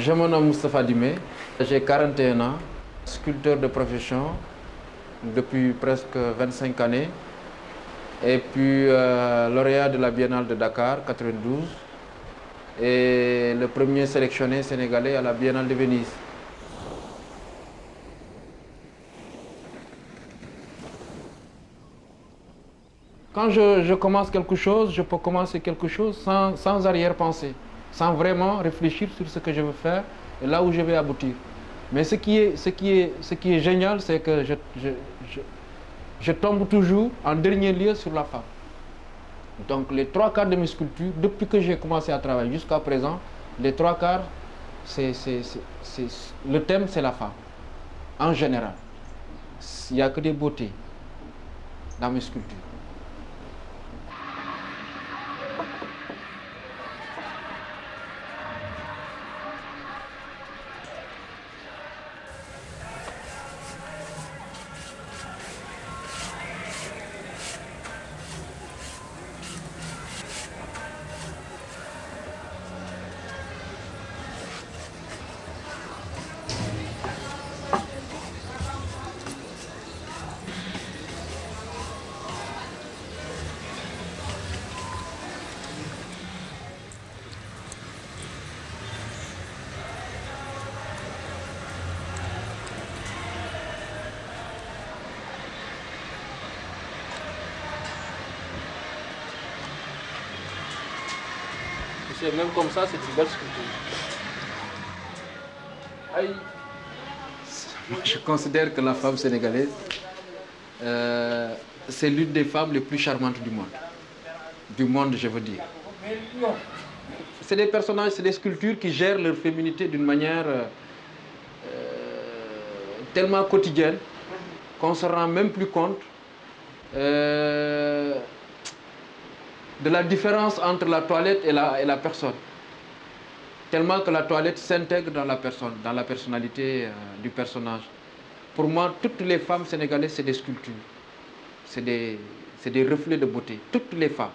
Je me nomme Moustapha Dimé, j'ai 41 ans, sculpteur de profession depuis presque 25 années et puis lauréat de la Biennale de Dakar 92 et le premier sélectionné sénégalais à la Biennale de Venise. Quand je commence quelque chose, je peux commencer quelque chose sans arrière-pensée, sans vraiment réfléchir sur ce que je veux faire et là où je vais aboutir. Mais ce qui est génial, c'est que je tombe toujours en dernier lieu sur la femme. Donc les trois quarts de mes sculptures, depuis que j'ai commencé à travailler jusqu'à présent, les trois quarts, le thème c'est la femme, en général. Il n'y a que des beautés dans mes sculptures. Même comme ça, c'est une belle sculpture. Je considère que la femme sénégalaise, c'est l'une des femmes les plus charmantes du monde. Du monde, je veux dire. C'est des personnages, c'est des sculptures qui gèrent leur féminité d'une manière tellement quotidienne qu'on ne se rend même plus compte de la différence entre la toilette et la personne. Tellement que la toilette s'intègre dans la personne, dans la personnalité du personnage. Pour moi, toutes les femmes sénégalaises, c'est des sculptures. C'est des reflets de beauté. Toutes les femmes.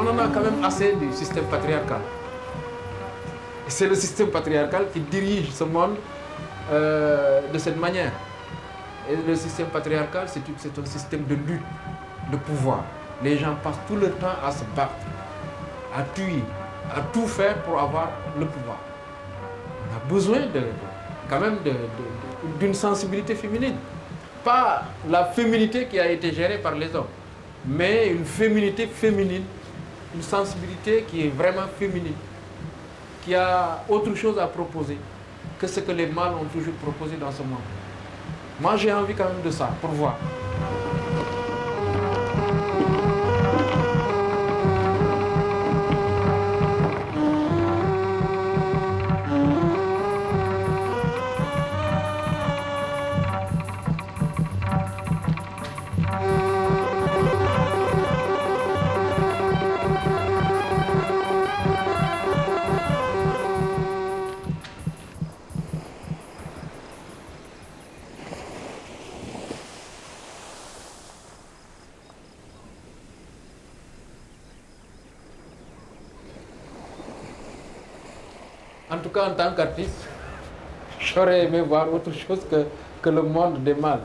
On en a quand même assez du système patriarcal. C'est le système patriarcal qui dirige ce monde de cette manière. Et le système patriarcal, c'est un système de lutte, de pouvoir. Les gens passent tout leur temps à se battre, à tuer, à tout faire pour avoir le pouvoir. On a besoin quand même d'une sensibilité féminine. Pas la féminité qui a été gérée par les hommes, mais une féminité féminine, une sensibilité qui est vraiment féminine, qui a autre chose à proposer que ce que les mâles ont toujours proposé dans ce monde. Moi, j'ai envie quand même de ça, pour voir. En tout cas, en tant qu'artiste, j'aurais aimé voir autre chose que le monde des mâles.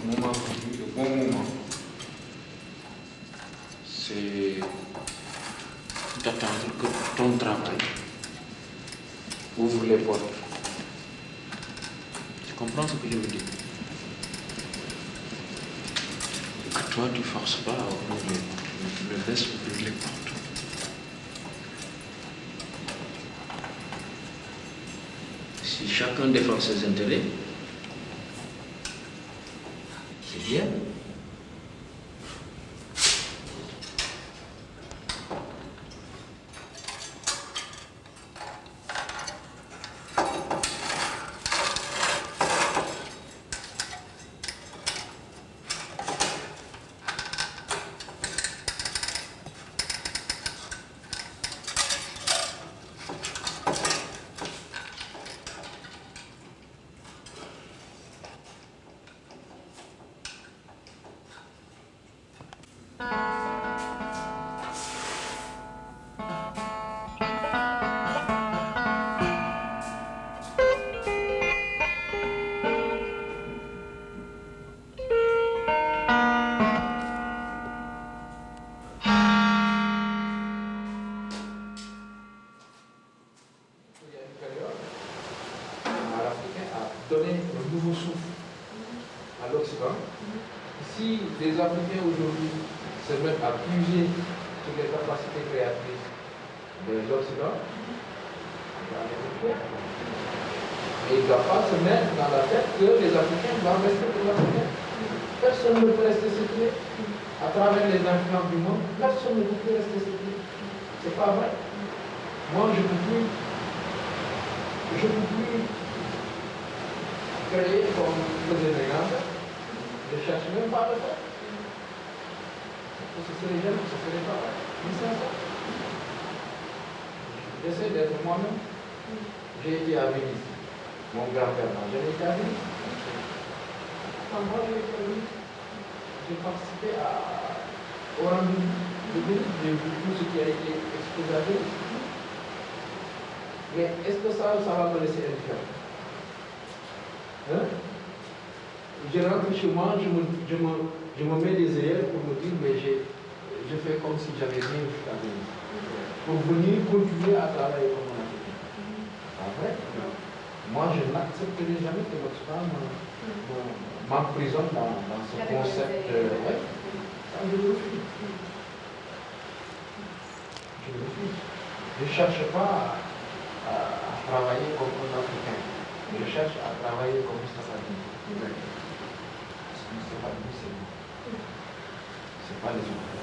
moment venu, le bon moment, c'est d'attendre que ton travail ouvre les portes. Tu comprends ce que je veux dire? Que toi, tu ne forces pas à ouvrir le laisse ouvrir les portes. Si chacun défend ses intérêts, c'est bien. Donner un nouveau souffle à l'Occident. Si les Africains aujourd'hui se mettent à puiser sur les capacités créatrices de l'Occident, il va aller de pied. Mais il ne doit pas se mettre dans la tête que les Africains doivent rester les Africains. Personne ne peut rester séparé. À travers les influences du monde, personne ne peut rester séparé. C'est pas vrai. Moi, je ne peux plus créer comme faisait les Grands. Je ne cherche même pas à le faire. Ce serait jamais, ce serait pas vrai. Mais c'est ça. J'essaie d'être moi-même. J'ai été à Venise. Mon grand-père n'a jamais été à Venise. Quand moi j'ai été à Venise, j'ai participé au rendez-vous de Venise. J'ai vu tout ce qui a été exposé à Venise. Mais est-ce que ça va me laisser indifférent? Hein? Je rentre chez moi, je me mets des œillères pour me dire, mais je fais comme si j'avais rien vu à Venise. Pour venir continuer à travailler comme on a fait. Pas vrai? Moi, je n'accepterai jamais que votre femme m'emprisonne dans ce concept. Ouais. Ça, je le refuse. Je le refuse. Je ne cherche pas à travailler comme un Africain. Je cherche à travailler comme Mustafa Dini. Parce que Mustafa Dini, c'est pas les autres.